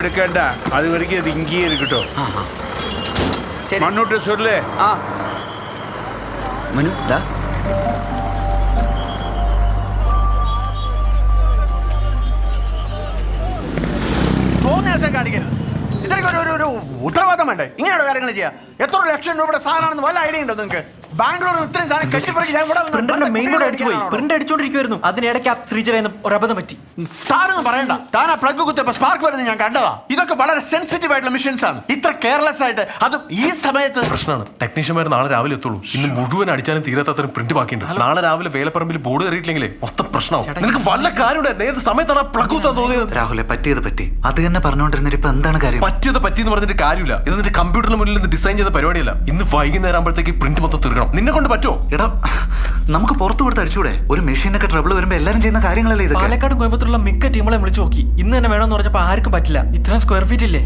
எடுக்கണ്ട அது வரைக்கும் அது இங்கேயே இருக்கட்டும். மண்ணுட்டு சொல்லு. മനു ദാ കാണിക്കരുത്. ഇത്രയ്ക്ക് ഒരു ഉത്തരവാദിത്തം വേണ്ടേ? ഇങ്ങനെയാണോ കാര്യങ്ങൾ ചെയ്യാ? എത്ര ലക്ഷം രൂപയുടെ സാധനമാണെന്ന് വല്ല ഐഡിയ ഉണ്ടോ നിങ്ങൾക്ക്? ബാംഗ്ലൂരിൽ ഇത്രയും സാധനം കെട്ടിപ്പറക്കി ഞാൻ പ്രിന്റ് അടിച്ചോണ്ടിരിക്കുവായിരുന്നു. അതിനിടയ്ക്ക് ശ്രീചരന്ന് ഒരു അബദ്ധം പറ്റി. താനൊന്നും പറയണ്ട. താൻ ആ പ്ലഗ് കുത്തിയപ്പോ സ്പാർക്ക് വരുന്നത് ഞാൻ കണ്ടതാ. ഇതൊക്കെ വളരെ സെൻസിറ്റീവ് ആയിട്ടുള്ള മെഷീൻസ് ആണ്. ഇത്ര കെയർലെസ് ആയിട്ട് അതും ഈ സമയത്ത് പ്രശ്നമാണ്. ടെക്നീഷ്യന്മാർ നാളെ രാവിലെ എത്തുള്ളൂ. ഇന്ന് മുഴുവൻ അടിച്ചാലും തീരാത്തത്രയും പ്രിന്റ് ബാക്കിയുണ്ട്. നാളെ രാവിലെ വേലപ്പറമ്പിൽ ബോർഡ് കയറിയിട്ടില്ലെങ്കിലേ മൊത്തം പ്രശ്നമാവും. നിനക്ക് വല്ല കാര്യമുണ്ട്? ഏത് സമയത്താണ് പ്ലഗ് കുത്താൻ തോന്നിയത്? രാഹുലെ പറ്റിയത് പറ്റി. അത് തന്നെ പറഞ്ഞുകൊണ്ടിരുന്നിട്ട് ഇപ്പൊ എന്താണ് കാര്യം? പറ്റിയത് പറ്റിയെന്ന് പറഞ്ഞിട്ട് കാര്യമില്ല. ഇതിന്റെ കമ്പ്യൂട്ടറിന് മുന്നിൽ നിന്ന് ഡിസൈൻ ചെയ്ത പരിപാടിയല്ല. ഇന്ന് വൈകുന്നേരം ആകുമ്പോഴത്തേക്ക് പ്രിന്റ് മൊത്തം തീർക്കണം. നിന്നെ കൊണ്ട് പറ്റുമോ? എടാ, നമുക്ക് പുറത്തു കൊടുത്ത് അടിച്ചൂടെ? ഒരു മെഷീനൊക്കെ ട്രബിൾ വരുമ്പോ എല്ലാരും ചെയ്യുന്ന കാര്യങ്ങളല്ലേ ഇത്? പാലക്കാട് കോയമ്പത്തൂരുള്ള മിക്ക ടീമുകളെ വിളിച്ചു നോക്കി. ഇന്ന് തന്നെ വേണമെന്ന് പറഞ്ഞപ്പോ ആർക്കും പറ്റില്ല. ഇത്രയും സ്ക്വയർ ഫീറ്റ് ഇല്ലേ?